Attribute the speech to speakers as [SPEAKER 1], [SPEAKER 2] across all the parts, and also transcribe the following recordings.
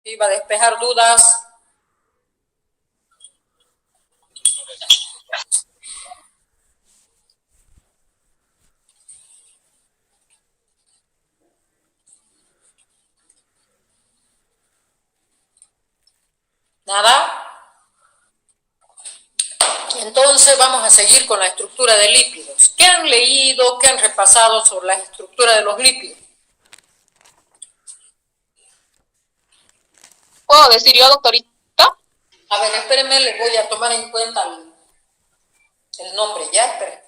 [SPEAKER 1] Iba a despejar dudas. Nada. Entonces vamos a seguir con la estructura de lípidos. ¿Qué han leído, qué han repasado sobre la estructura de los lípidos?
[SPEAKER 2] ¿Puedo decir yo, doctorita?
[SPEAKER 1] A ver, espérenme, les voy a tomar en cuenta el nombre, ¿ya? Esperen.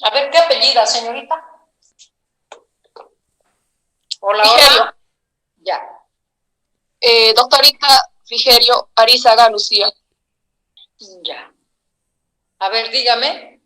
[SPEAKER 1] A ver, ¿qué apellida, señorita? Hola,
[SPEAKER 2] Frigerio.
[SPEAKER 1] hola. Ya.
[SPEAKER 2] Doctorita Frigerio Arizaga Lucía.
[SPEAKER 1] Ya. A ver, dígame.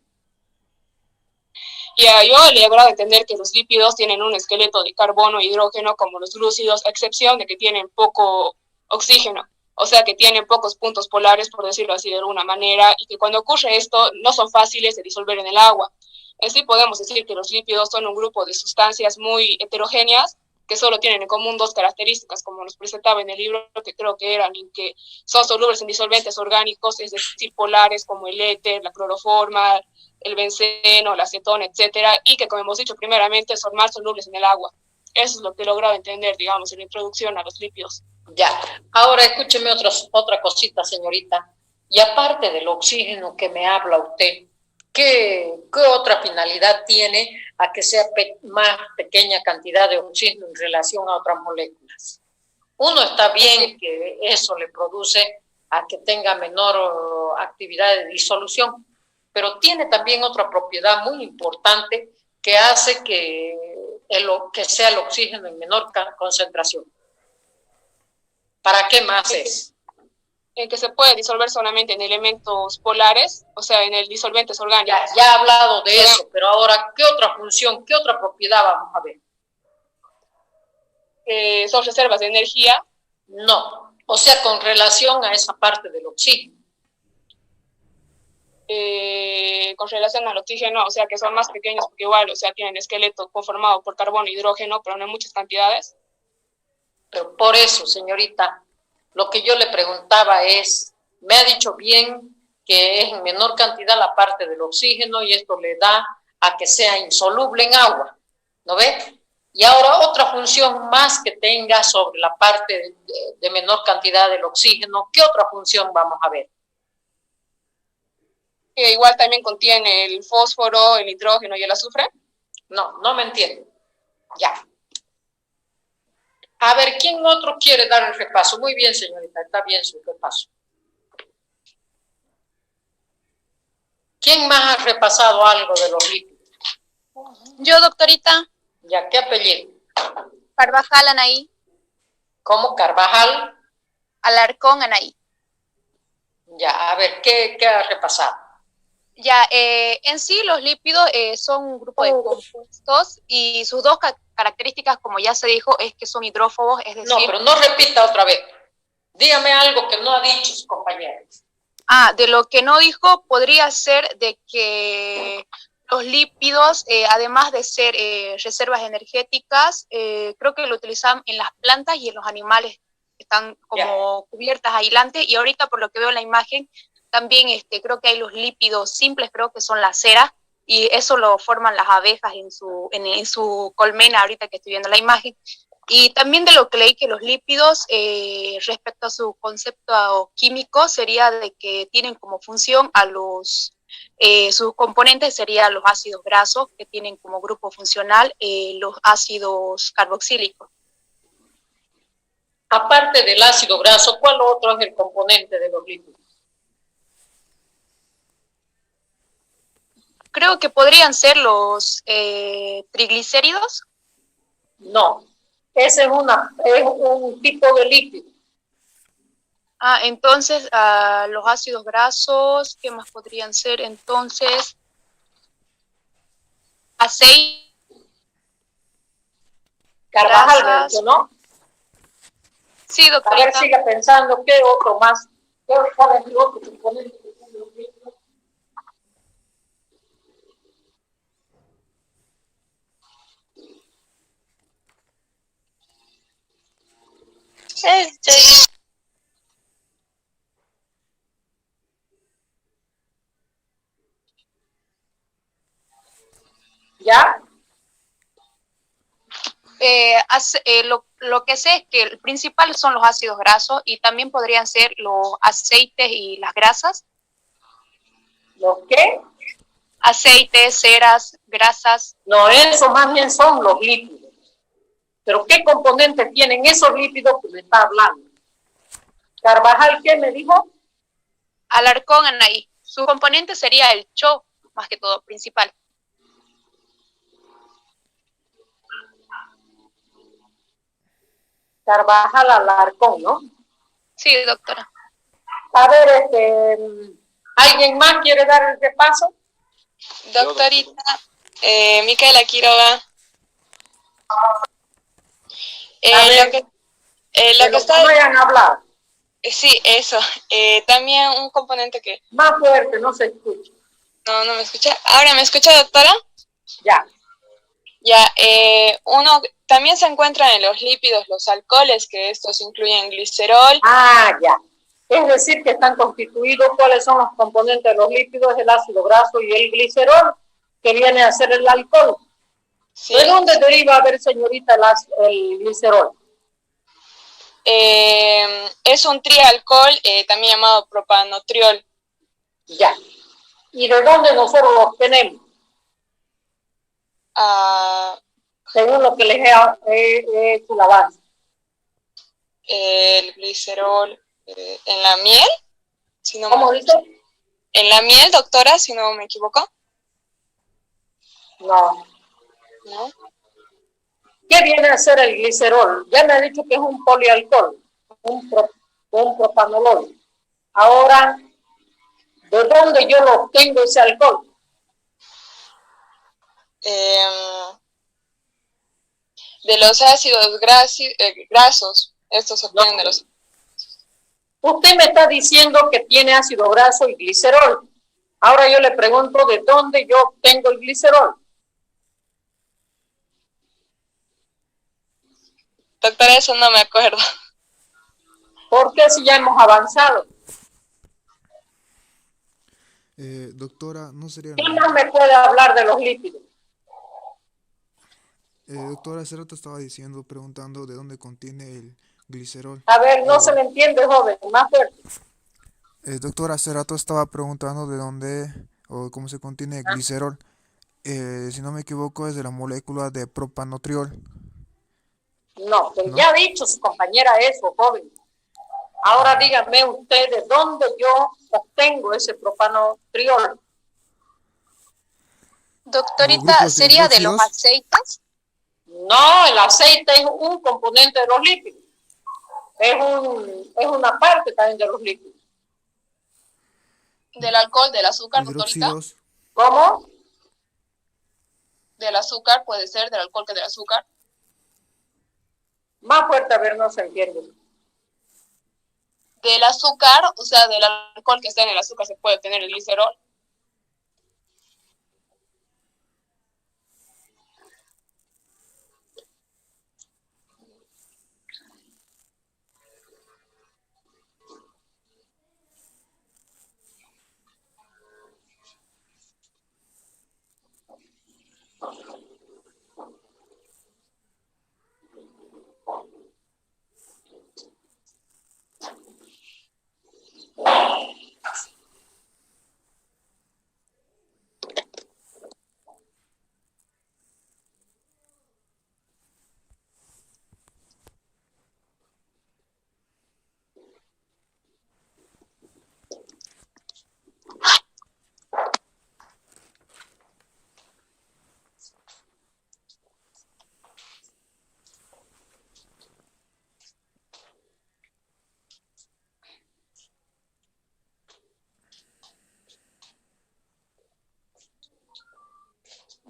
[SPEAKER 2] Ya, yo he logrado entender que los lípidos tienen un esqueleto de carbono e hidrógeno como los glúcidos, a excepción de que tienen poco oxígeno, o sea que tienen pocos puntos polares, por decirlo así de alguna manera, y que cuando ocurre esto no son fáciles de disolver en el agua. En sí podemos decir que los lípidos son un grupo de sustancias muy heterogéneas que solo tienen en común dos características, como nos presentaba en el libro, que creo que eran que son solubles en disolventes orgánicos, es decir, polares como el éter, la cloroforma, el benceno, la acetona, etcétera, y que, como hemos dicho primeramente, son más solubles en el agua. Eso es lo que he logrado entender, digamos, en la introducción a los lípidos.
[SPEAKER 1] Ya. Ahora escúcheme otra cosita, señorita. Y aparte del oxígeno que me habla usted, ¿qué otra finalidad tiene a que sea más pequeña cantidad de oxígeno en relación a otras moléculas? Uno está bien que eso le produce a que tenga menor actividad de disolución, pero tiene también otra propiedad muy importante que hace que sea el oxígeno en menor concentración. ¿Para qué más es?
[SPEAKER 2] En que se puede disolver solamente en elementos polares, o sea, en el disolventes orgánicos.
[SPEAKER 1] Ya he hablado de eso, pero ahora, ¿qué otra función, qué otra propiedad vamos a ver?
[SPEAKER 2] ¿Son reservas de energía?
[SPEAKER 1] No, o sea, con relación a esa parte del oxígeno.
[SPEAKER 2] Con relación al oxígeno, o sea, que son más pequeños porque igual, o sea, tienen esqueleto conformado por carbono e hidrógeno, pero no en muchas cantidades.
[SPEAKER 1] Pero por eso, señorita, lo que yo le preguntaba es, me ha dicho bien que es en menor cantidad la parte del oxígeno y esto le da a que sea insoluble en agua, ¿no ve? Y ahora otra función más que tenga sobre la parte de menor cantidad del oxígeno, ¿qué otra función vamos a ver?
[SPEAKER 2] Que igual también contiene el fósforo, el nitrógeno y el azufre.
[SPEAKER 1] No, no me entiendo. Ya. A ver, ¿quién otro quiere dar el repaso? Muy bien, señorita, está bien su repaso. ¿Quién más ha repasado algo de los lípidos?
[SPEAKER 3] Yo, doctorita.
[SPEAKER 1] ¿Ya qué apellido?
[SPEAKER 3] Carvajal Anaí.
[SPEAKER 1] ¿Cómo? Carvajal.
[SPEAKER 3] Alarcón Anaí.
[SPEAKER 1] Ya, a ver, ¿qué ha repasado?
[SPEAKER 3] Ya, en sí los lípidos son un grupo de compuestos y sus dos características, como ya se dijo, es que son hidrófobos, es decir...
[SPEAKER 1] No, pero no repita otra vez. Dígame algo que no ha dicho su compañero.
[SPEAKER 3] De lo que no dijo, podría ser de que los lípidos, además de ser reservas energéticas, creo que lo utilizan en las plantas y en los animales, están como cubiertas aislantes, y ahorita por lo que veo en la imagen, también creo que hay los lípidos simples, creo que son la cera, y eso lo forman las abejas en su colmena, ahorita que estoy viendo la imagen. Y también de lo que leí que los lípidos, respecto a su concepto químico, sería de que tienen como función a sus componentes serían los ácidos grasos, que tienen como grupo funcional los ácidos carboxílicos.
[SPEAKER 1] Aparte del ácido graso, ¿cuál otro es el componente de los lípidos?
[SPEAKER 3] Creo que podrían ser los triglicéridos.
[SPEAKER 1] No, ese es un tipo de lípido.
[SPEAKER 3] Entonces, los ácidos grasos, ¿qué más podrían ser? Entonces, aceite.
[SPEAKER 1] Carvajal, ¿no?
[SPEAKER 3] Sí, doctora.
[SPEAKER 1] A ver, siga pensando, ¿qué otro más? ¿Cuál es el otro componente que tiene los lípidos? ¿Ya?
[SPEAKER 3] Lo que sé es que el principal son los ácidos grasos y también podrían ser los aceites y las grasas.
[SPEAKER 1] ¿Los qué?
[SPEAKER 3] Aceites, ceras, grasas.
[SPEAKER 1] No, eso más bien son los lípidos. Pero ¿qué componentes tienen esos lípidos que me está hablando? Carvajal, ¿qué me dijo?
[SPEAKER 3] Alarcón, Anaí. Su componente sería el CHO, más que todo, principal.
[SPEAKER 1] Carvajal Alarcón, ¿no?
[SPEAKER 3] Sí, doctora.
[SPEAKER 1] A ver, ¿alguien más quiere dar el repaso?
[SPEAKER 4] Doctorita, Micaela Quiroga. Lo que está...
[SPEAKER 1] No hayan hablado.
[SPEAKER 4] Sí, eso. También un componente que...
[SPEAKER 1] Más fuerte, no se escucha.
[SPEAKER 4] No me escucha. ¿Ahora me escucha, doctora?
[SPEAKER 1] Ya.
[SPEAKER 4] Ya, uno también se encuentra en los lípidos, los alcoholes, que estos incluyen glicerol.
[SPEAKER 1] Ya. Es decir, que están constituidos, ¿cuáles son los componentes de los lípidos? El ácido graso y el glicerol, que viene a ser el alcohol. Sí. ¿De dónde deriva, a ver, señorita, el glicerol?
[SPEAKER 4] Es un trialcohol, también llamado propanotriol.
[SPEAKER 1] Ya. ¿Y de dónde nosotros los tenemos? Según lo que les he hecho el avance.
[SPEAKER 4] El glicerol en la miel. Si no
[SPEAKER 1] ¿Cómo dice?
[SPEAKER 4] En la miel, doctora, si no me equivoco.
[SPEAKER 1] No.
[SPEAKER 4] ¿No?
[SPEAKER 1] ¿Qué viene a ser el glicerol? Ya me ha dicho que es un polialcohol, un propanolol. Ahora, ¿de dónde yo lo obtengo ese alcohol?
[SPEAKER 4] De los ácidos grasos. Estos se obtienen de los...
[SPEAKER 1] Usted me está diciendo que tiene ácido graso y glicerol. Ahora yo le pregunto de dónde yo obtengo el glicerol.
[SPEAKER 4] Doctora, eso no me acuerdo.
[SPEAKER 1] ¿Por qué si ya hemos avanzado?
[SPEAKER 5] Doctora, ¿no sería...
[SPEAKER 1] ¿Quién más me puede hablar de los lípidos?
[SPEAKER 5] Doctora, hace rato estaba preguntando de dónde contiene el glicerol.
[SPEAKER 1] A ver, no se me entiende, joven, más fuerte.
[SPEAKER 5] Doctora, hace rato estaba preguntando de dónde o cómo se contiene el glicerol. Si no me equivoco, es de la molécula de propanotriol.
[SPEAKER 1] No, pero ya ha dicho su compañera eso, joven. Ahora dígame usted de dónde yo obtengo ese propanotriol.
[SPEAKER 3] Doctorita, ¿sería de los aceites?
[SPEAKER 1] No, el aceite es un componente de los lípidos. Es una parte también de los lípidos.
[SPEAKER 2] ¿Del alcohol, del azúcar, doctorita?
[SPEAKER 1] ¿Cómo?
[SPEAKER 2] Del azúcar, puede ser, del alcohol que del azúcar.
[SPEAKER 1] Más fuerte, a ver, no se entiende.
[SPEAKER 2] Del azúcar, o sea, del alcohol que está en el azúcar se puede obtener el glicerol.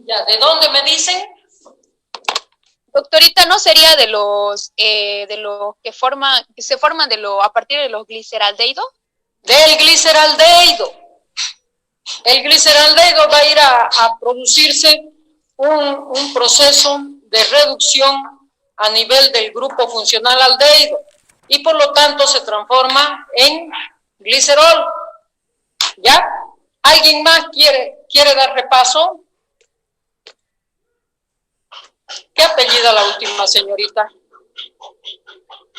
[SPEAKER 1] Ya, ¿de dónde me dicen?
[SPEAKER 3] Doctorita, ¿no sería de los que se forman a partir de los gliceraldehídos?
[SPEAKER 1] Del gliceraldehído. El gliceraldehído va a ir a producirse un proceso de reducción a nivel del grupo funcional aldehído y por lo tanto se transforma en glicerol. ¿Ya? ¿Alguien más quiere dar repaso? ¿Qué apellida la última señorita?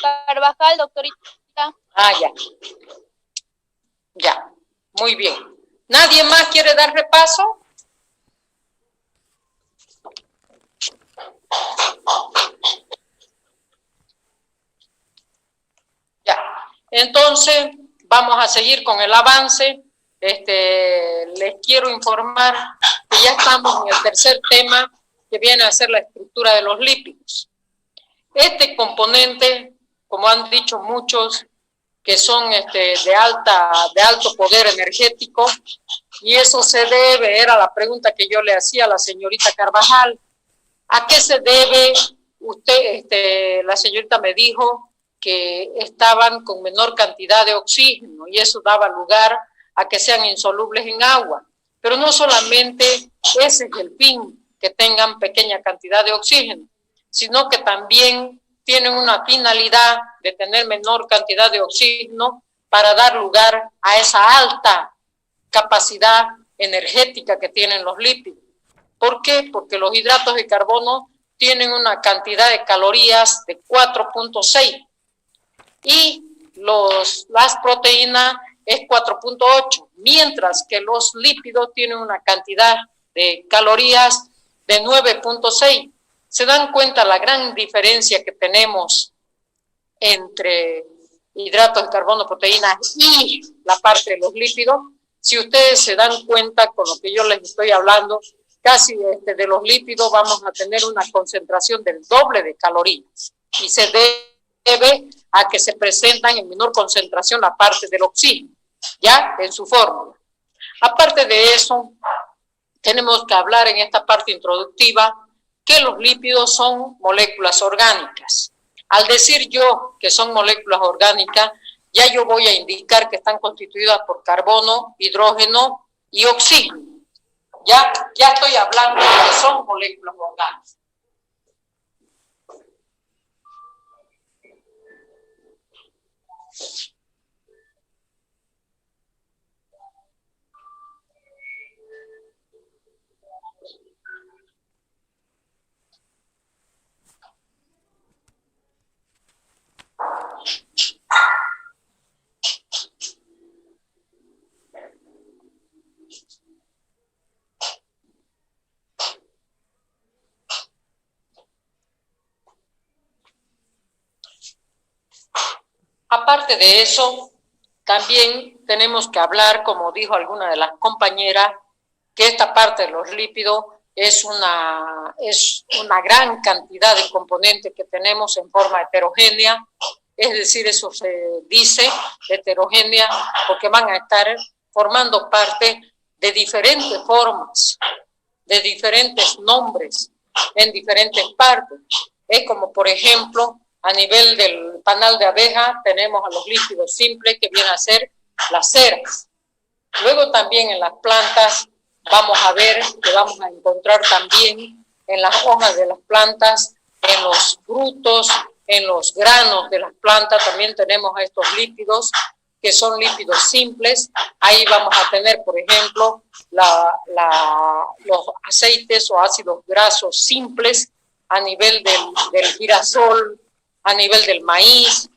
[SPEAKER 3] Carvajal, doctorita.
[SPEAKER 1] Ah, ya. Ya, muy bien. ¿Nadie más quiere dar repaso? Ya, entonces vamos a seguir con el avance. Les quiero informar que ya estamos en el tercer tema, que viene a ser la estructura de los lípidos. Este componente, como han dicho muchos, que son de alto poder energético, y eso se debe, era la pregunta que yo le hacía a la señorita Carvajal, ¿a qué se debe? Usted, la señorita me dijo que estaban con menor cantidad de oxígeno, y eso daba lugar a que sean insolubles en agua, pero no solamente ese es el fin, que tengan pequeña cantidad de oxígeno, sino que también tienen una finalidad de tener menor cantidad de oxígeno para dar lugar a esa alta capacidad energética que tienen los lípidos. ¿Por qué? Porque los hidratos de carbono tienen una cantidad de calorías de 4.6 y las proteínas es 4.8, mientras que los lípidos tienen una cantidad de calorías de 9.6. ¿Se dan cuenta la gran diferencia que tenemos entre hidratos de carbono, proteínas y la parte de los lípidos? Si ustedes se dan cuenta con lo que yo les estoy hablando, casi de los lípidos vamos a tener una concentración del doble de calorías y se debe a que se presentan en menor concentración la parte del oxígeno, ya en su fórmula. Aparte de eso, tenemos que hablar en esta parte introductiva que los lípidos son moléculas orgánicas. Al decir yo que son moléculas orgánicas, ya yo voy a indicar que están constituidas por carbono, hidrógeno y oxígeno. Ya estoy hablando de que son moléculas orgánicas. Aparte de eso, también tenemos que hablar, como dijo alguna de las compañeras, que esta parte de los lípidos es una gran cantidad de componentes que tenemos en forma heterogénea, es decir, eso se dice heterogénea porque van a estar formando parte de diferentes formas, de diferentes nombres, en diferentes partes. Es como, por ejemplo, a nivel del panal de abeja tenemos a los lípidos simples que vienen a ser las ceras. Luego también en las plantas vamos a ver que vamos a encontrar también en las hojas de las plantas, en los frutos, en los granos de las plantas también tenemos a estos lípidos que son lípidos simples. Ahí vamos a tener, por ejemplo, los aceites o ácidos grasos simples a nivel del girasol, a nivel del maíz,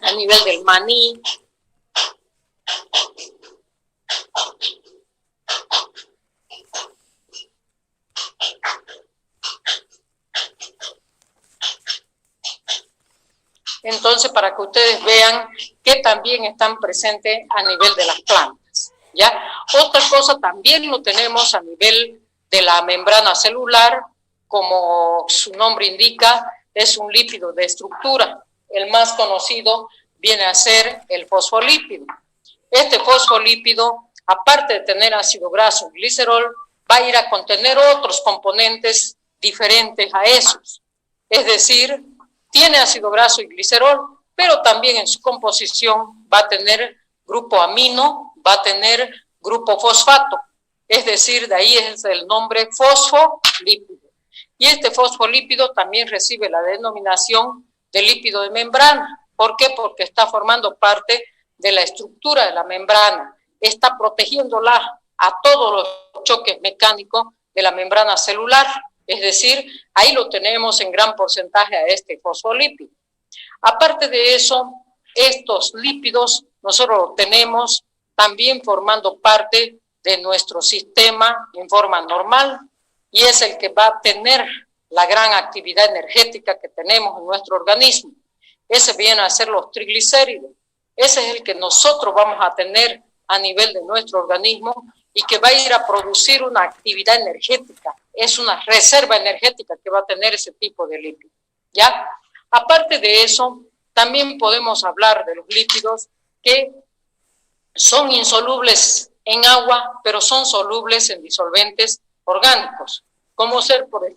[SPEAKER 1] a nivel del maní. Entonces, para que ustedes vean que también están presentes a nivel de las plantas, ¿ya? Otra cosa también lo tenemos a nivel de la membrana celular, como su nombre indica, es un lípido de estructura. El más conocido viene a ser el fosfolípido. Este fosfolípido, aparte de tener ácido graso glicerol, va a ir a contener otros componentes diferentes a esos. Es decir, tiene ácido graso y glicerol, pero también en su composición va a tener grupo amino, va a tener grupo fosfato. Es decir, de ahí es el nombre fosfolípido. Y este fosfolípido también recibe la denominación de lípido de membrana. ¿Por qué? Porque está formando parte de la estructura de la membrana, está protegiéndola a todos los choques mecánicos de la membrana celular. Es decir, ahí lo tenemos en gran porcentaje a este fosfolípido. Aparte de eso, estos lípidos nosotros los tenemos también formando parte de nuestro sistema en forma normal, y es el que va a tener la gran actividad energética que tenemos en nuestro organismo. Ese viene a ser los triglicéridos. Ese es el que nosotros vamos a tener a nivel de nuestro organismo y que va a ir a producir una actividad energética. Es una reserva energética que va a tener ese tipo de lípidos, ¿ya? Aparte de eso, también podemos hablar de los lípidos que son insolubles en agua, pero son solubles en disolventes orgánicos, como ser, por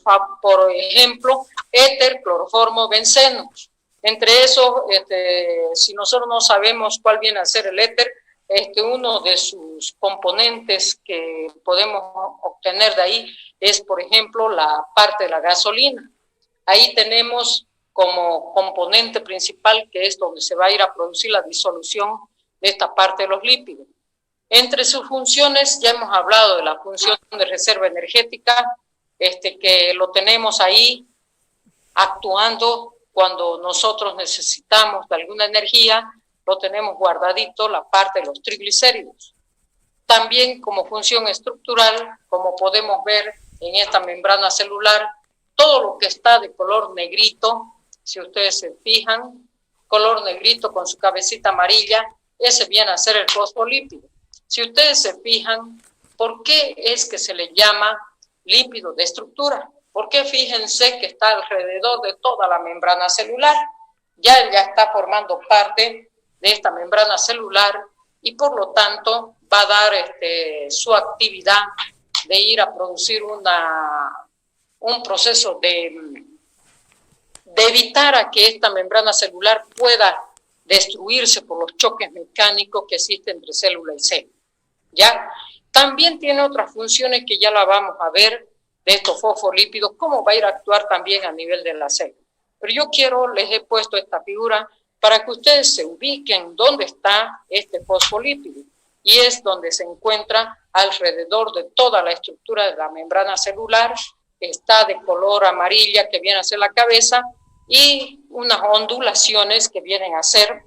[SPEAKER 1] ejemplo, éter, cloroformo, benceno. Entre esos, si nosotros no sabemos cuál viene a ser el éter, uno de sus componentes que podemos obtener de ahí es, por ejemplo, la parte de la gasolina. Ahí tenemos como componente principal, que es donde se va a ir a producir la disolución de esta parte de los lípidos. Entre sus funciones, ya hemos hablado de la función de reserva energética, que lo tenemos ahí actuando cuando nosotros necesitamos de alguna energía, lo tenemos guardadito, la parte de los triglicéridos. También como función estructural, como podemos ver en esta membrana celular, todo lo que está de color negrito, si ustedes se fijan, color negrito con su cabecita amarilla, ese viene a ser el fosfolípido. Si ustedes se fijan, ¿por qué es que se le llama lípido de estructura? Porque fíjense que está alrededor de toda la membrana celular, ya está formando parte de esta membrana celular y por lo tanto va a dar su actividad de ir a producir un proceso de evitar a que esta membrana celular pueda destruirse por los choques mecánicos que existen entre célula y célula, ¿ya? También tiene otras funciones que ya la vamos a ver de estos fosfolípidos, cómo va a ir a actuar también a nivel de la célula. Pero yo les he puesto esta figura para que ustedes se ubiquen dónde está este fosfolípido, y es donde se encuentra alrededor de toda la estructura de la membrana celular, está de color amarilla que viene a ser la cabeza, y unas ondulaciones que vienen a ser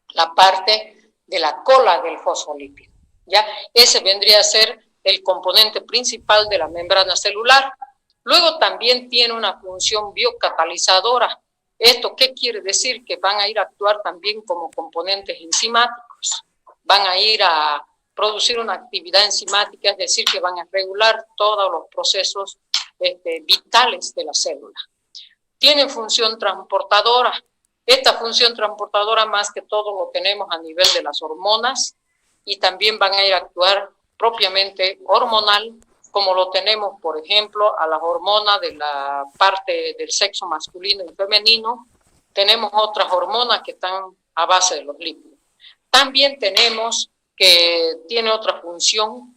[SPEAKER 1] la parte de la cola del fosfolípido, ¿ya? Ese vendría a ser el componente principal de la membrana celular. Luego también tiene una función biocatalizadora. ¿Esto qué quiere decir? Que van a ir a actuar también como componentes enzimáticos. Van a ir a producir una actividad enzimática, es decir, que van a regular todos los procesos vitales de la célula. Tiene función transportadora. Esta función transportadora más que todo lo tenemos a nivel de las hormonas, y también van a ir a actuar propiamente hormonal, como lo tenemos, por ejemplo, a las hormonas de la parte del sexo masculino y femenino. Tenemos otras hormonas que están a base de los lípidos. También tenemos que tiene otra función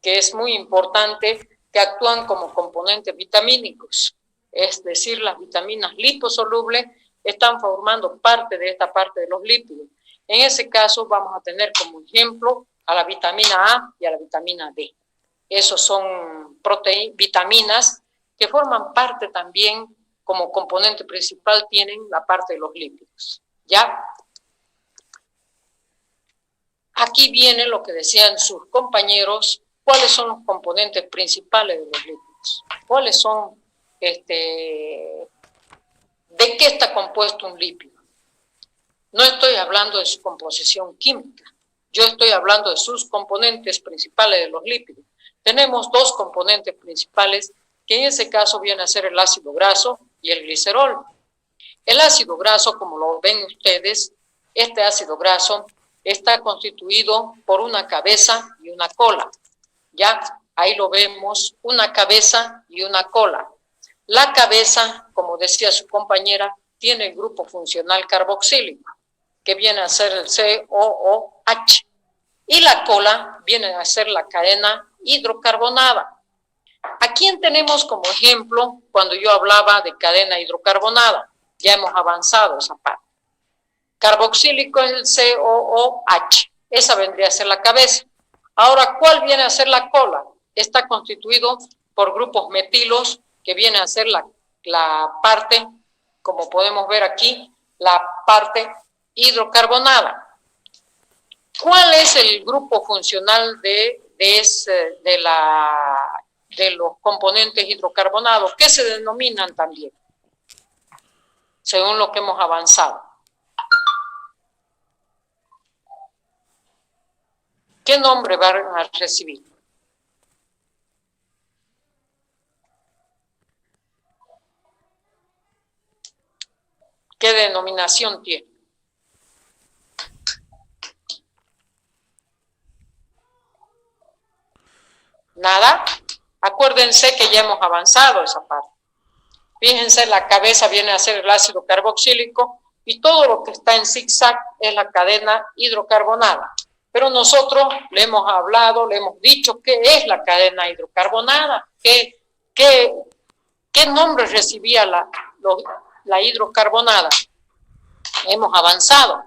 [SPEAKER 1] que es muy importante, que actúan como componentes vitamínicos, es decir, las vitaminas liposolubles están formando parte de esta parte de los lípidos. En ese caso vamos a tener como ejemplo a la vitamina A y a la vitamina D. Esos son vitaminas que forman parte también, como componente principal tienen la parte de los lípidos, ¿ya? Aquí viene lo que decían sus compañeros, cuáles son los componentes principales de los lípidos, cuáles son, de qué está compuesto un lípido. No estoy hablando de su composición química, yo estoy hablando de sus componentes principales de los lípidos. Tenemos dos componentes principales, que en ese caso viene a ser el ácido graso y el glicerol. El ácido graso, como lo ven ustedes, este ácido graso está constituido por una cabeza y una cola, ¿ya? ahí lo vemos, una cabeza y una cola. La cabeza, como decía su compañera, tiene el grupo funcional carboxílico, que viene a ser el COOH. Y la cola viene a ser la cadena hidrocarbonada. ¿A quién tenemos como ejemplo cuando yo hablaba de cadena hidrocarbonada? Ya hemos avanzado esa parte. Carboxílico es el COOH. Esa vendría a ser la cabeza. Ahora, ¿cuál viene a ser la cola? Está constituido por grupos metilos, que viene a ser la parte, como podemos ver aquí, la parte hidrocarbonada. ¿Cuál es el grupo funcional de los componentes hidrocarbonados? ¿Qué se denominan también? Según lo que hemos avanzado. ¿Qué nombre van a recibir? ¿Qué denominación tiene? Nada. Acuérdense que ya hemos avanzado esa parte. Fíjense, la cabeza viene a ser el ácido carboxílico y todo lo que está en zigzag es la cadena hidrocarbonada. Pero nosotros le hemos hablado, le hemos dicho qué es la cadena hidrocarbonada, qué nombre recibía la hidrocarbonada. Hemos avanzado.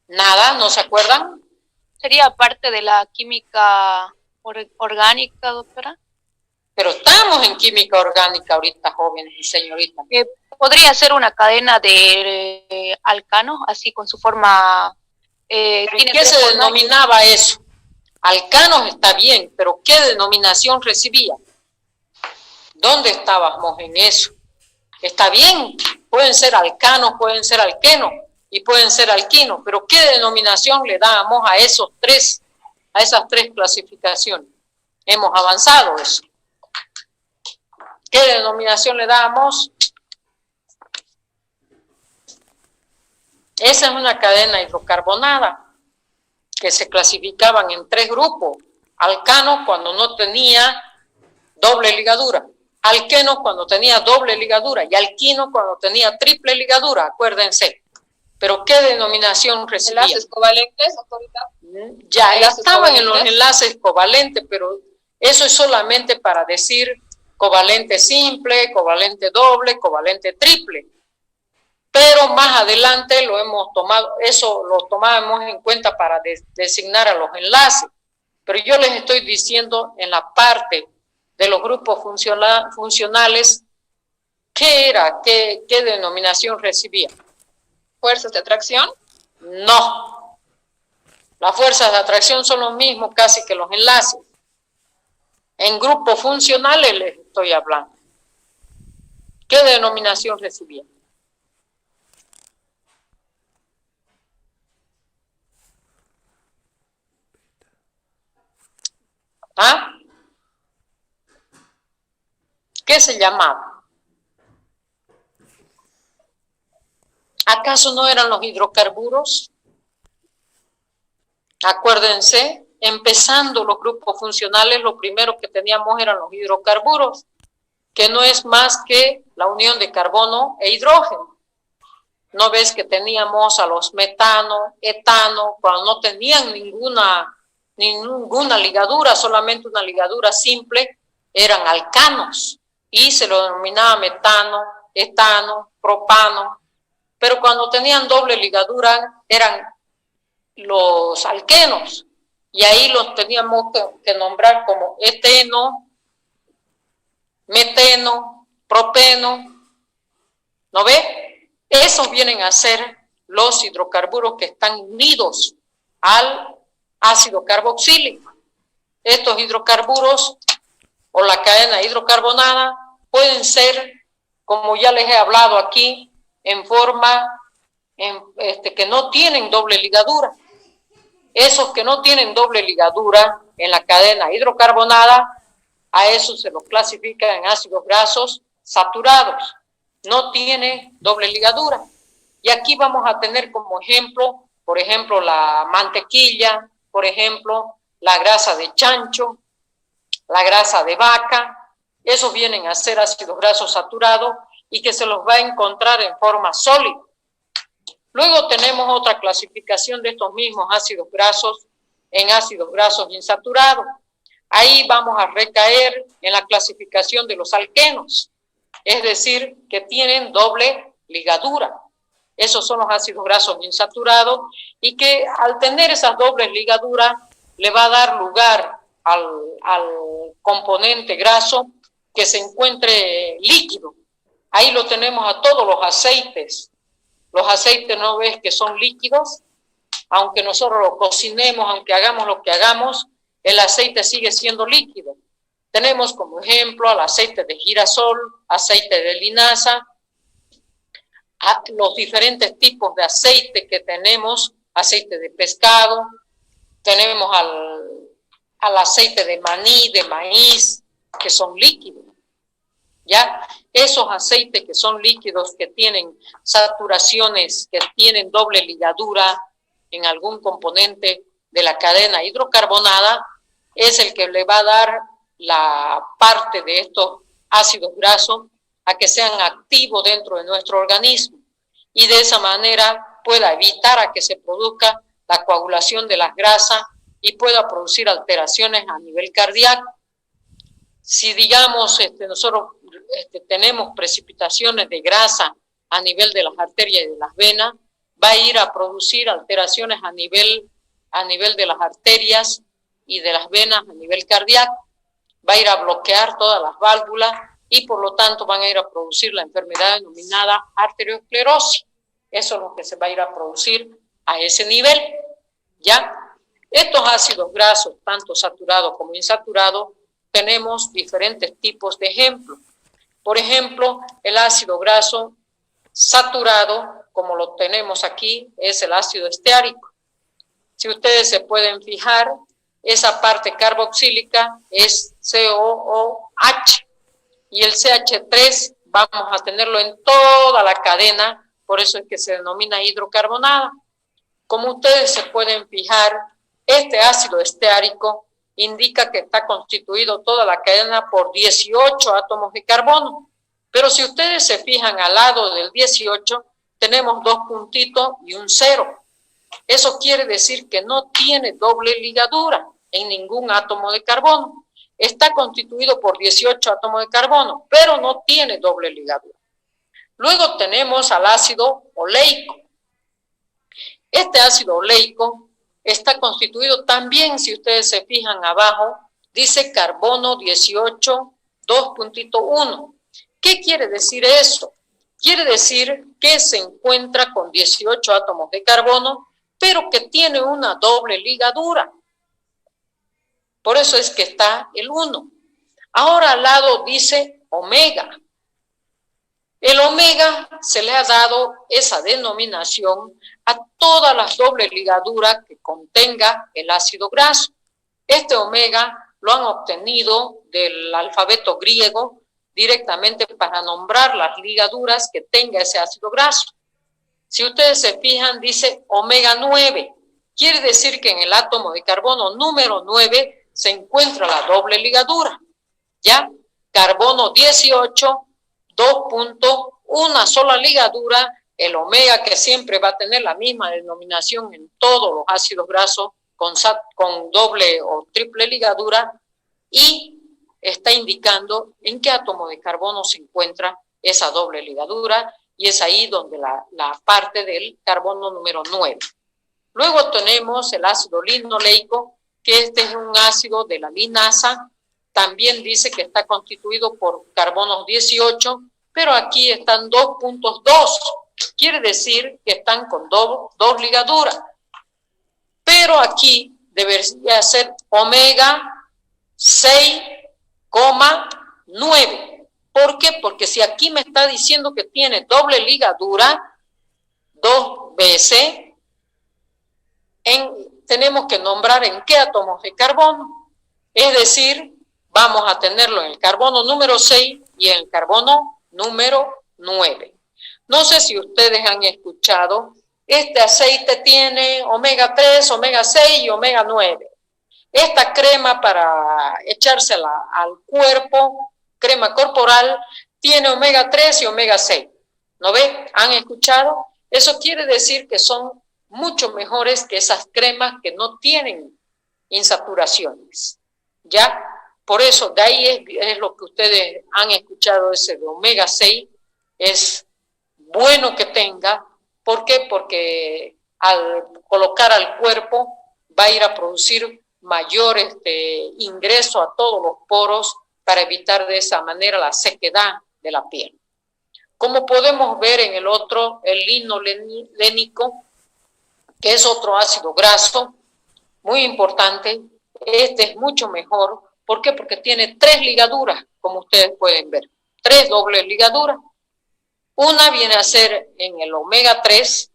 [SPEAKER 1] Nada, ¿no se acuerdan?
[SPEAKER 3] ¿Sería parte de la química orgánica, doctora?
[SPEAKER 1] Pero estamos en química orgánica ahorita, jóvenes y señoritas.
[SPEAKER 3] ¿Podría ser una cadena de alcanos, así con su forma?
[SPEAKER 1] ¿Qué se denominaba eso? Alcanos está bien, pero ¿qué denominación recibía? ¿Dónde estábamos en eso? Está bien, pueden ser alcanos, pueden ser alquenos y pueden ser alquinos, pero ¿qué denominación le damos a esas tres clasificaciones? Hemos avanzado eso. ¿Qué denominación le damos? Esa es una cadena hidrocarbonada que se clasificaban en 3 grupos. Alcano cuando no tenía doble ligadura, alqueno cuando tenía doble ligadura y alquino cuando tenía triple ligadura, acuérdense. Pero ¿qué denominación recibía?
[SPEAKER 2] ¿Enlaces covalentes, autorita?
[SPEAKER 1] Ya estaban en los enlaces covalentes, pero eso es solamente para decir covalente simple, covalente doble, covalente triple. Pero más adelante lo hemos tomado, eso lo tomábamos en cuenta para designar a los enlaces. Pero yo les estoy diciendo en la parte de los grupos funcionales, ¿qué era? ¿Qué denominación recibía?
[SPEAKER 2] ¿Fuerzas de atracción?
[SPEAKER 1] No. Las fuerzas de atracción son lo mismo casi que los enlaces. En grupos funcionales les estoy hablando. ¿Qué denominación recibía? ¿Ah? ¿Qué se llamaba? ¿Acaso no eran los hidrocarburos? Acuérdense, empezando los grupos funcionales, lo primero que teníamos eran los hidrocarburos, que no es más que la unión de carbono e hidrógeno. ¿No ves que teníamos a los metano, etano, cuando no tenían ninguna ligadura, solamente una ligadura simple, eran alcanos, y se lo denominaba metano, etano, propano, pero cuando tenían doble ligadura eran los alquenos, y ahí los teníamos que nombrar como eteno, meteno, propeno. ¿No ve? Esos vienen a ser los hidrocarburos que están unidos al ácido carboxílico. Estos hidrocarburos o la cadena hidrocarbonada pueden ser, como ya les he hablado aquí, en forma que no tienen doble ligadura. Esos que no tienen doble ligadura en la cadena hidrocarbonada, a esos se los clasifica en ácidos grasos saturados. No tiene doble ligadura. Y aquí vamos a tener como ejemplo, por ejemplo, la mantequilla, por ejemplo, la grasa de chancho, la grasa de vaca. Esos vienen a ser ácidos grasos saturados y que se los va a encontrar en forma sólida. Luego tenemos otra clasificación de estos mismos ácidos grasos en ácidos grasos insaturados. Ahí vamos a recaer en la clasificación de los alquenos, es decir, que tienen doble ligadura. Esos son los ácidos grasos insaturados y que al tener esas dobles ligaduras le va a dar lugar al componente graso que se encuentre líquido. Ahí lo tenemos a todos los aceites. Los aceites, ¿no ves que son líquidos? Aunque nosotros lo cocinemos, aunque hagamos lo que hagamos, el aceite sigue siendo líquido. Tenemos como ejemplo al aceite de girasol, aceite de linaza, los diferentes tipos de aceite que tenemos, aceite de pescado, tenemos al aceite de maní, de maíz, que son líquidos. ¿Ya? Esos aceites que son líquidos, que tienen saturaciones, que tienen doble ligadura en algún componente de la cadena hidrocarbonada, es el que le va a dar la parte de estos ácidos grasos a que sean activos dentro de nuestro organismo y de esa manera pueda evitar a que se produzca la coagulación de las grasas y pueda producir alteraciones a nivel cardíaco. Si digamos nosotros tenemos precipitaciones de grasa a nivel de las arterias y de las venas, va a ir a producir alteraciones a nivel de las arterias y de las venas a nivel cardíaco, va a ir a bloquear todas las válvulas y por lo tanto van a ir a producir la enfermedad denominada arteriosclerosis. Eso es lo que se va a ir a producir a ese nivel, ¿ya? Estos ácidos grasos, tanto saturados como insaturados, tenemos diferentes tipos de ejemplos. Por ejemplo, el ácido graso saturado, como lo tenemos aquí, es el ácido esteárico. Si ustedes se pueden fijar, esa parte carboxílica es COOH y el CH3 vamos a tenerlo en toda la cadena, por eso es que se denomina hidrocarbonada. Como ustedes se pueden fijar, este ácido esteárico indica que está constituido toda la cadena por 18 átomos de carbono. Pero si ustedes se fijan al lado del 18, tenemos 2 puntitos y un 0. Eso quiere decir que no tiene doble ligadura en ningún átomo de carbono. Está constituido por 18 átomos de carbono, pero no tiene doble ligadura. Luego tenemos al ácido oleico. Este ácido oleico está constituido también, si ustedes se fijan abajo, dice carbono 18, 2.1. ¿Qué quiere decir eso? Quiere decir que se encuentra con 18 átomos de carbono, pero que tiene una doble ligadura. Por eso es que está el 1. Ahora al lado dice omega. El omega se le ha dado esa denominación a todas las dobles ligaduras que contenga el ácido graso. Este omega lo han obtenido del alfabeto griego directamente para nombrar las ligaduras que tenga ese ácido graso. Si ustedes se fijan, dice omega 9. Quiere decir que en el átomo de carbono número 9 se encuentra la doble ligadura. ¿Ya? Carbono 18, 2. Una sola ligadura, el omega, que siempre va a tener la misma denominación en todos los ácidos grasos con doble o triple ligadura, y está indicando en qué átomo de carbono se encuentra esa doble ligadura, y es ahí donde la parte del carbono número 9. Luego tenemos el ácido linoleico, que este es un ácido de la linaza, también dice que está constituido por carbonos 18, pero aquí están 2.2, quiere decir que están con dos ligaduras. Pero aquí debería ser omega 6,9. ¿Por qué? Porque si aquí me está diciendo que tiene doble ligadura, 2 veces, tenemos que nombrar en qué átomos de carbono. Es decir, vamos a tenerlo en el carbono número 6 y en el carbono número 9. No sé si ustedes han escuchado, este aceite tiene omega 3, omega 6 y omega 9. Esta crema para echársela al cuerpo, crema corporal, tiene omega 3 y omega 6. ¿No ve? ¿Han escuchado? Eso quiere decir que son mucho mejores que esas cremas que no tienen insaturaciones. ¿Ya? Por eso, de ahí es lo que ustedes han escuchado, ese de omega 6, es bueno que tenga. ¿Por qué? Porque al colocar al cuerpo va a ir a producir mayor ingreso a todos los poros para evitar de esa manera la sequedad de la piel. Como podemos ver en el otro, el linolénico, que es otro ácido graso, muy importante, este es mucho mejor. ¿Por qué? Porque tiene 3 ligaduras, como ustedes pueden ver, 3 dobles ligaduras. Una viene a ser en el omega 3,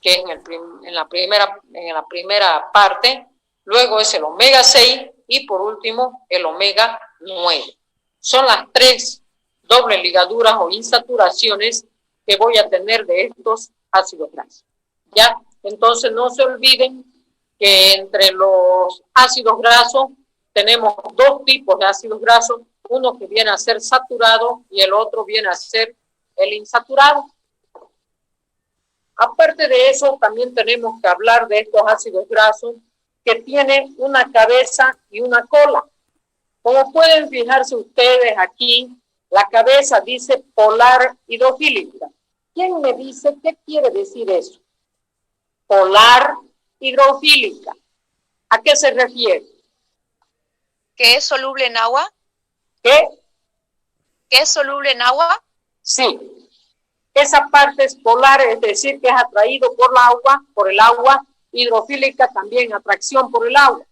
[SPEAKER 1] que es en la primera parte, luego es el omega 6 y por último el omega 9. Son las 3 dobles ligaduras o insaturaciones que voy a tener de estos ácidos grasos. ¿Ya? Entonces no se olviden que entre los ácidos grasos tenemos 2 tipos de ácidos grasos, uno que viene a ser saturado y el otro viene a ser el insaturado. Aparte de eso, también tenemos que hablar de estos ácidos grasos que tienen una cabeza y una cola. Como pueden fijarse ustedes aquí, la cabeza dice polar hidrofílica. ¿Quién me dice qué quiere decir eso? Polar hidrofílica. ¿A qué se refiere?
[SPEAKER 3] ¿Que es soluble en agua?
[SPEAKER 1] ¿Qué?
[SPEAKER 3] ¿Que es soluble en agua?
[SPEAKER 1] Sí. Esa parte es polar, es decir, que es atraído por el agua, hidrofílica también, atracción por el agua.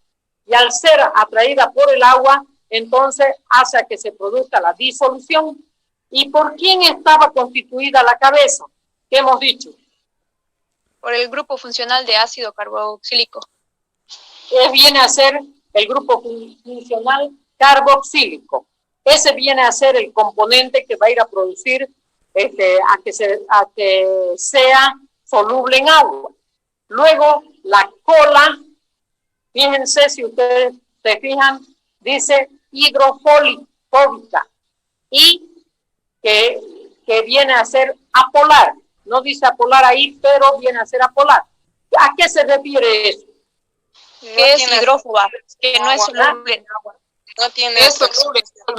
[SPEAKER 1] Y al ser atraída por el agua, entonces hace a que se produzca la disolución. ¿Y por quién estaba constituida la cabeza? ¿Qué hemos dicho?
[SPEAKER 3] Por el grupo funcional de ácido carboxílico.
[SPEAKER 1] Viene a ser el grupo funcional carboxílico. Ese viene a ser el componente que va a ir a producir a que sea soluble en agua. Luego, la cola, fíjense, si ustedes se fijan, dice hidrofóbica y que viene a ser apolar. No dice apolar ahí, pero viene a ser apolar. ¿A qué se refiere eso?
[SPEAKER 3] Que es hidrófoba, que no es soluble en agua.
[SPEAKER 4] No tiene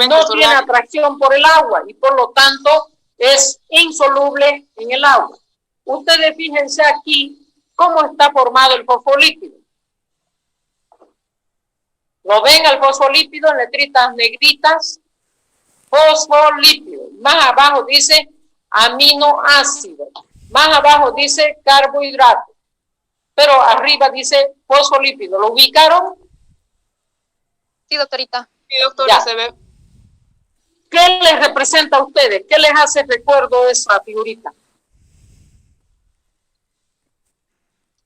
[SPEAKER 1] no tiene atracción por el agua y por lo tanto es insoluble en el agua. Ustedes fíjense aquí cómo está formado el fosfolípido. ¿Lo ven al fosfolípido en letritas negritas? Fosfolípido. Más abajo dice aminoácido. Más abajo dice carbohidrato. Pero arriba dice fosfolípido. ¿Lo ubicaron?
[SPEAKER 3] Sí, doctorita.
[SPEAKER 2] Sí, doctora, se ve.
[SPEAKER 1] ¿Qué les representa a ustedes? ¿Qué les hace recuerdo esa figurita?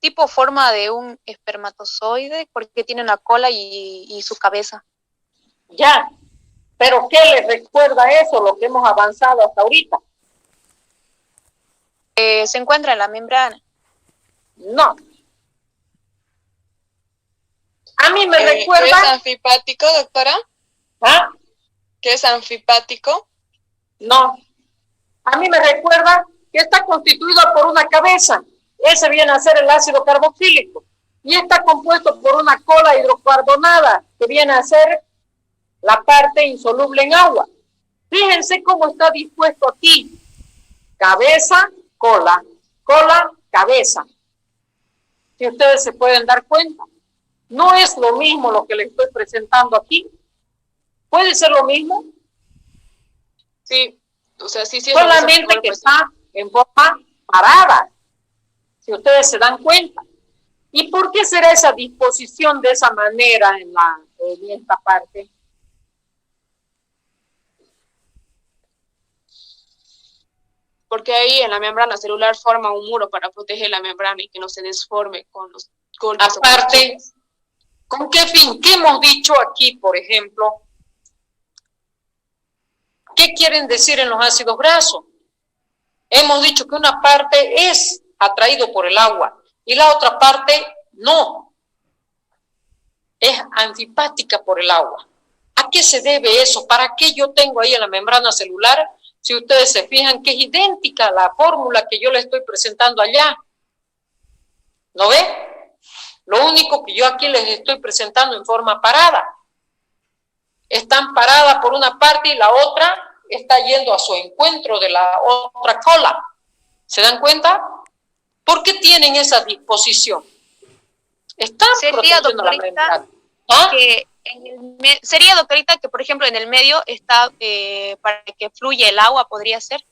[SPEAKER 3] Tipo forma de un espermatozoide, porque tiene una cola y su cabeza.
[SPEAKER 1] Ya, pero ¿qué les recuerda eso, lo que hemos avanzado hasta ahorita?
[SPEAKER 3] Se encuentra en la membrana.
[SPEAKER 1] No. A mí me recuerda...
[SPEAKER 4] ¿Es anfipático, doctora?
[SPEAKER 1] ¿Ah?
[SPEAKER 4] ¿Qué es anfipático?
[SPEAKER 1] No. A mí me recuerda que está constituido por una cabeza. Ese viene a ser el ácido carboxílico. Y está compuesto por una cola hidrocarbonada, que viene a ser la parte insoluble en agua. Fíjense cómo está dispuesto aquí. Cabeza, cola, cola, cabeza. Si ustedes se pueden dar cuenta. No es lo mismo lo que les estoy presentando aquí. ¿Puede ser lo mismo?
[SPEAKER 2] Sí, o sea, sí.
[SPEAKER 1] Solamente que está en forma parada, si ustedes se dan cuenta. ¿Y por qué será esa disposición de esa manera en esta parte?
[SPEAKER 2] Porque ahí en la membrana celular forma un muro para proteger la membrana y que no se desforme con los golpes.
[SPEAKER 1] Aparte, ¿con qué fin? ¿Qué hemos dicho aquí, por ejemplo? ¿Qué quieren decir en los ácidos grasos? Hemos dicho que una parte es atraído por el agua y la otra parte no. Es antiparásica por el agua. ¿A qué se debe eso? ¿Para qué yo tengo ahí en la membrana celular? Si ustedes se fijan que es idéntica a la fórmula que yo le estoy presentando allá. ¿No ve? Lo único que yo aquí les estoy presentando en forma parada. Están paradas por una parte y la otra está yendo a su encuentro de la otra cola. ¿Se dan cuenta? ¿Por qué tienen esa disposición? Están protegiendo la membrana. ¿Ah?
[SPEAKER 3] Sería, doctorita, que por ejemplo en el medio está para que fluya el agua, ¿podría ser?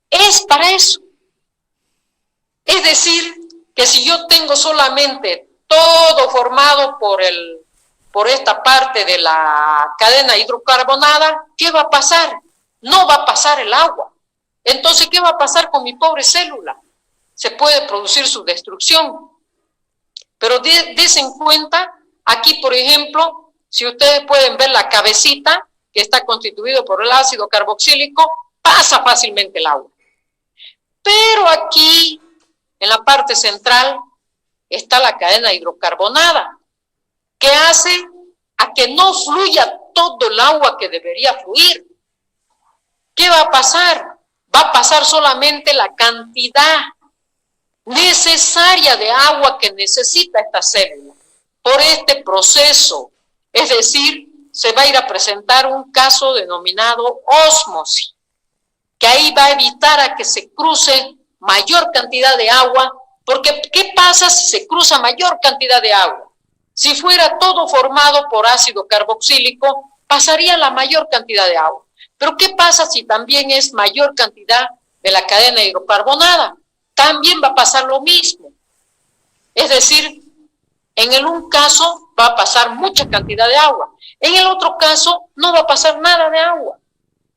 [SPEAKER 1] Es para eso. Es decir, que si yo tengo solamente todo formado por esta parte de la cadena hidrocarbonada, ¿qué va a pasar? No va a pasar el agua. Entonces, ¿qué va a pasar con mi pobre célula? Se puede producir su destrucción. Pero des en cuenta, aquí por ejemplo, si ustedes pueden ver la cabecita, que está constituido por el ácido carboxílico, pasa fácilmente el agua. Pero aquí, en la parte central, está la cadena hidrocarbonada, que hace a que no fluya todo el agua que debería fluir. ¿Qué va a pasar? Va a pasar solamente la cantidad necesaria de agua que necesita esta célula por este proceso. Es decir, se va a ir a presentar un caso denominado ósmosis, que ahí va a evitar a que se cruce mayor cantidad de agua, porque ¿qué pasa si se cruza mayor cantidad de agua? Si fuera todo formado por ácido carboxílico, pasaría la mayor cantidad de agua. Pero ¿qué pasa si también es mayor cantidad de la cadena hidrocarbonada? También va a pasar lo mismo. Es decir, en el un caso va a pasar mucha cantidad de agua. En el otro caso no va a pasar nada de agua.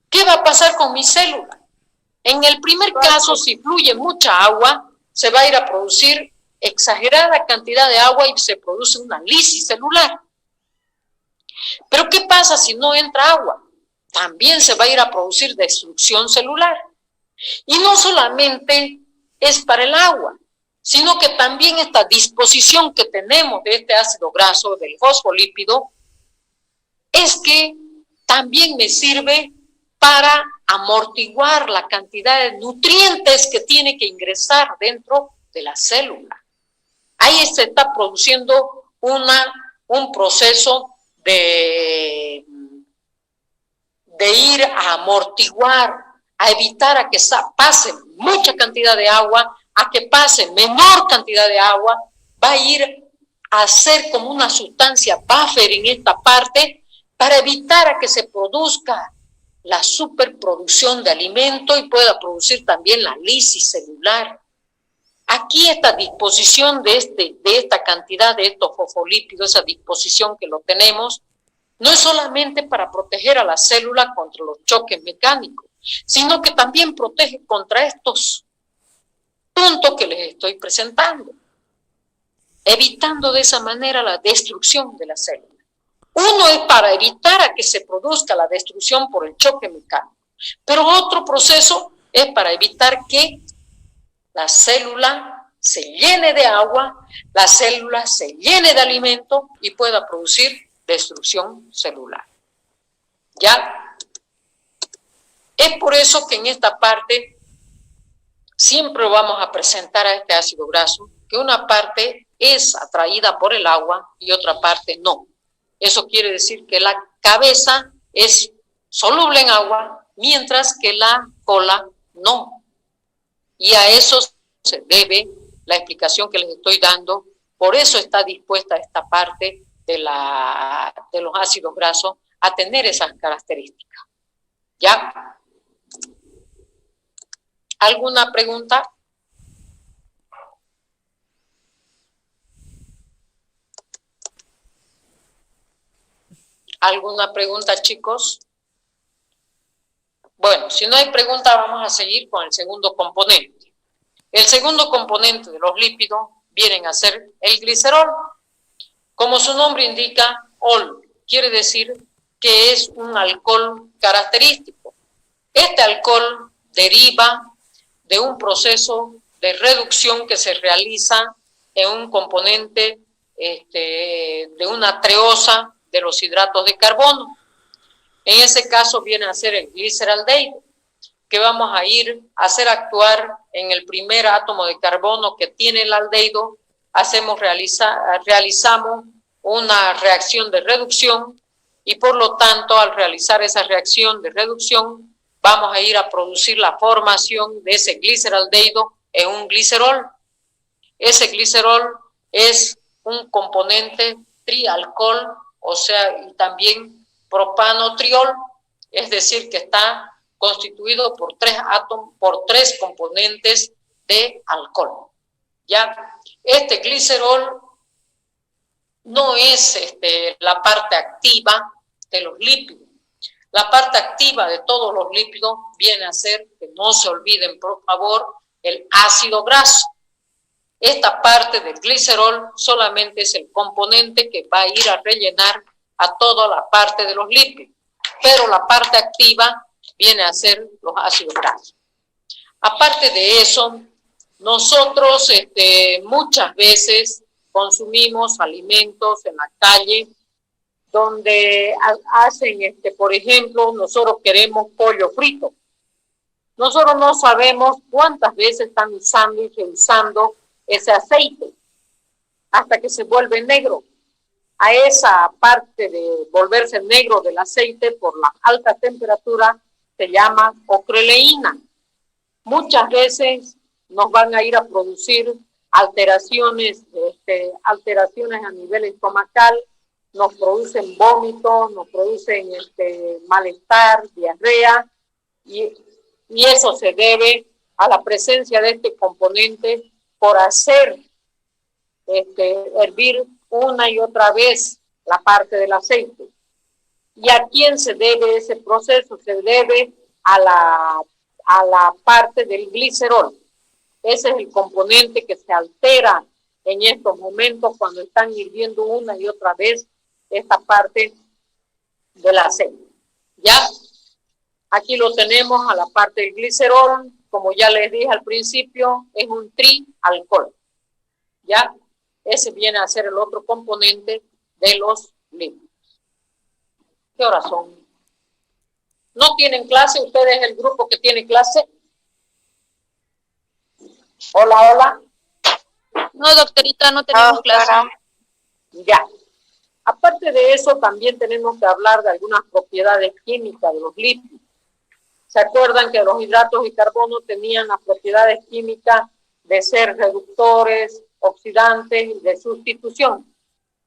[SPEAKER 1] ¿Qué va a pasar con mi célula? En el primer caso, si fluye mucha agua, se va a ir a producir exagerada cantidad de agua y se produce una lisis celular. Pero ¿qué pasa si no entra agua? También se va a ir a producir destrucción celular. Y no solamente es para el agua, sino que también esta disposición que tenemos de este ácido graso, del fosfolípido, es que también me sirve para amortiguar la cantidad de nutrientes que tiene que ingresar dentro de la célula. Ahí se está produciendo un proceso de ir a amortiguar, a evitar a que pase mucha cantidad de agua, a que pase menor cantidad de agua, va a ir a ser como una sustancia buffer en esta parte para evitar a que se produzca la superproducción de alimento y pueda producir también la lisis celular. Aquí esta disposición de esta cantidad de estos fosfolípidos, esa disposición que lo tenemos, no es solamente para proteger a la célula contra los choques mecánicos, sino que también protege contra estos puntos que les estoy presentando, evitando de esa manera la destrucción de la célula. Uno es para evitar a que se produzca la destrucción por el choque mecánico, pero otro proceso es para evitar que la célula se llene de agua, la célula se llene de alimento y pueda producir destrucción celular. ¿Ya? Es por eso que en esta parte siempre vamos a presentar a este ácido graso, que una parte es atraída por el agua y otra parte no. Eso quiere decir que la cabeza es soluble en agua, mientras que la cola no. Y a eso se debe la explicación que les estoy dando. Por eso está dispuesta esta parte de los ácidos grasos a tener esas características. ¿Ya? ¿Alguna pregunta? ¿Alguna pregunta, chicos? Bueno, si no hay pregunta, vamos a seguir con el segundo componente. El segundo componente de los lípidos vienen a ser el glicerol. Como su nombre indica, ol, quiere decir que es un alcohol característico. Este alcohol deriva de un proceso de reducción que se realiza en un componente de una treosa de los hidratos de carbono. En ese caso viene a ser el gliceraldehído, que vamos a ir a hacer actuar en el primer átomo de carbono que tiene el aldehído. Realizamos una reacción de reducción y por lo tanto al realizar esa reacción de reducción vamos a ir a producir la formación de ese gliceraldehído en un glicerol. Ese glicerol es un componente trialcohol, o sea, y también propanotriol, es decir, que está constituido por tres componentes de alcohol. ¿Ya? Este glicerol no es la parte activa de los lípidos. La parte activa de todos los lípidos viene a ser, que no se olviden por favor, el ácido graso. Esta parte del glicerol solamente es el componente que va a ir a rellenar a toda la parte de los lípidos, pero la parte activa viene a ser los ácidos grasos. Aparte de eso, nosotros muchas veces consumimos alimentos en la calle donde hacen, por ejemplo, nosotros queremos pollo frito. Nosotros no sabemos cuántas veces están usando y reusando ese aceite hasta que se vuelve negro. A esa parte de volverse negro del aceite por la alta temperatura se llama ocreleína. Muchas veces nos van a ir a producir alteraciones a nivel estomacal, nos producen vómitos, nos producen malestar, diarrea, y eso se debe a la presencia de este componente por hacer hervir una y otra vez la parte del aceite. ¿Y a quién se debe ese proceso? Se debe a la parte del glicerol. Ese es el componente que se altera en estos momentos cuando están hirviendo una y otra vez esta parte del aceite. ¿Ya? Aquí lo tenemos a la parte del glicerol, como ya les dije al principio, es un trialcohol. ¿Ya? Ese viene a ser el otro componente de los lípidos. ¿Qué horas son? ¿No tienen clase? ¿Ustedes el grupo que tiene clase? Hola, hola.
[SPEAKER 3] No, doctorita, no tenemos clase.
[SPEAKER 1] Ya. Aparte de eso, también tenemos que hablar de algunas propiedades químicas de los lípidos. ¿Se acuerdan que los hidratos de carbono tenían las propiedades químicas de ser reductores, oxidantes y de sustitución?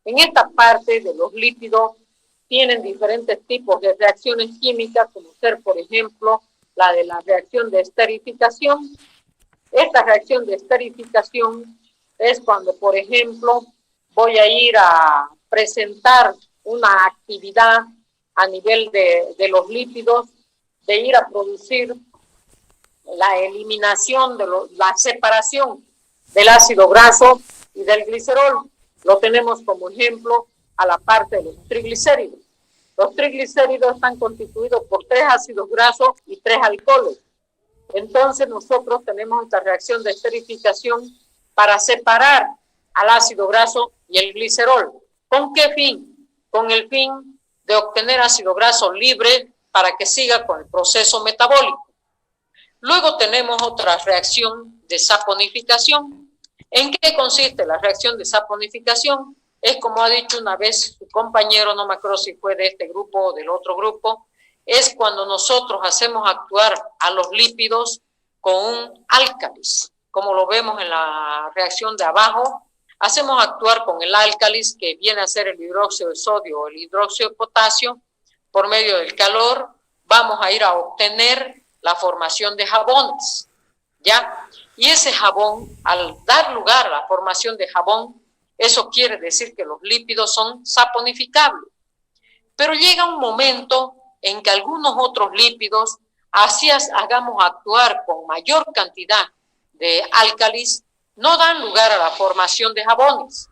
[SPEAKER 1] En esta parte de los lípidos tienen diferentes tipos de reacciones químicas, como ser, por ejemplo, la de la reacción de esterificación. Esta reacción de esterificación es cuando, por ejemplo, voy a ir a presentar una actividad a nivel de los lípidos, de ir a producir la eliminación, la separación del ácido graso y del glicerol. Lo tenemos como ejemplo a la parte de los triglicéridos. Los triglicéridos están constituidos por 3 ácidos grasos y 3 alcoholes. Entonces nosotros tenemos esta reacción de esterificación para separar al ácido graso y el glicerol. ¿Con qué fin? Con el fin de obtener ácido graso libre para que siga con el proceso metabólico. Luego tenemos otra reacción de saponificación. ¿En qué consiste la reacción de saponificación? Es como ha dicho una vez su compañero, no me acuerdo si fue de este grupo o del otro grupo, es cuando nosotros hacemos actuar a los lípidos con un álcalis, como lo vemos en la reacción de abajo. Hacemos actuar con el álcalis, que viene a ser el hidróxido de sodio o el hidróxido de potasio. Por medio del calor vamos a ir a obtener la formación de jabones, ¿ya? Y ese jabón, al dar lugar a la formación de jabón, eso quiere decir que los lípidos son saponificables. Pero llega un momento en que algunos otros lípidos, así hagamos actuar con mayor cantidad de álcalis, no dan lugar a la formación de jabones.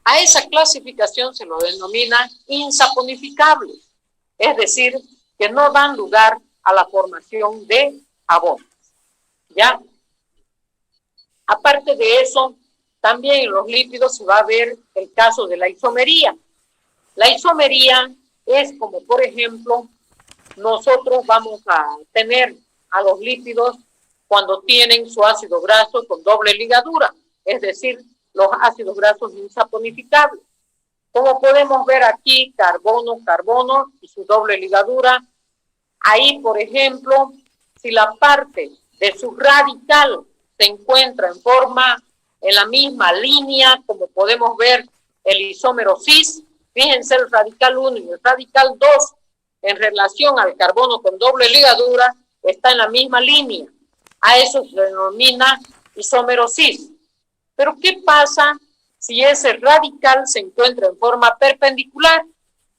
[SPEAKER 1] A esa clasificación se lo denomina insaponificables, es decir, que no dan lugar a la formación de jabones. ¿Ya? Aparte de eso, también en los lípidos se va a ver el caso de la isomería. La isomería es como, por ejemplo, nosotros vamos a tener a los lípidos cuando tienen su ácido graso con doble ligadura, es decir, los ácidos grasos insaponificables. Como podemos ver aquí, carbono, carbono y su doble ligadura. Ahí, por ejemplo, si la parte de su radical se encuentra en la misma línea, como podemos ver el isómero cis, fíjense el radical 1 y el radical 2 en relación al carbono con doble ligadura, está en la misma línea. A eso se denomina isómero cis. Pero ¿qué pasa si ese radical se encuentra en forma perpendicular?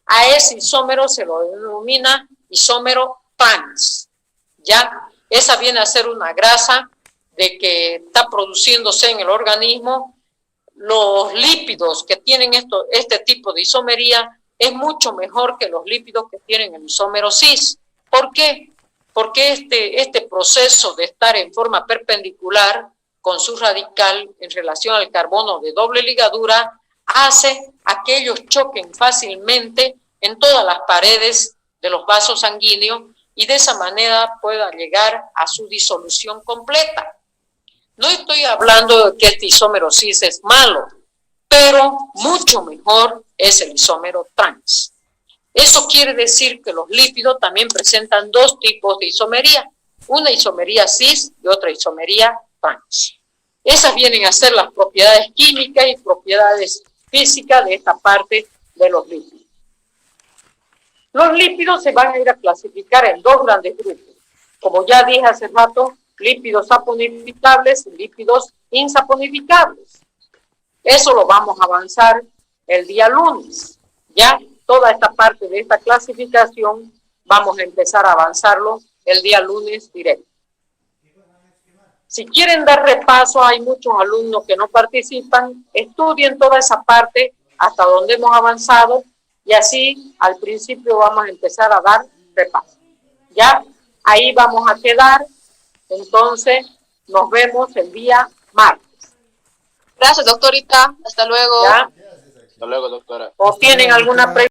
[SPEAKER 1] A ese isómero se lo denomina isómero trans. ¿Ya? Esa viene a ser una grasa de que está produciéndose en el organismo. Los lípidos que tienen este tipo de isomería es mucho mejor que los lípidos que tienen el isómero cis. ¿Por qué? Porque este proceso de estar en forma perpendicular con su radical en relación al carbono de doble ligadura hace a que ellos choquen fácilmente en todas las paredes de los vasos sanguíneos y de esa manera pueda llegar a su disolución completa. No estoy hablando de que este isómero cis es malo, pero mucho mejor es el isómero trans. Eso quiere decir que los lípidos también presentan dos tipos de isomería, una isomería cis y otra isomería trans. Esas vienen a ser las propiedades químicas y propiedades físicas de esta parte de los lípidos. Los lípidos se van a ir a clasificar en dos grandes grupos. Como ya dije hace rato, lípidos saponificables y lípidos insaponificables. Eso lo vamos a avanzar el día lunes. Ya toda esta parte de esta clasificación vamos a empezar a avanzarlo el día lunes directo. Si quieren dar repaso, hay muchos alumnos que no participan, estudien toda esa parte hasta donde hemos avanzado y así al principio vamos a empezar a dar repaso. Ya ahí vamos a quedar, entonces nos vemos el día martes.
[SPEAKER 3] Gracias, doctorita. Hasta luego.
[SPEAKER 1] ¿Ya?
[SPEAKER 6] Hasta luego, doctora.
[SPEAKER 1] ¿O tienen alguna pregunta?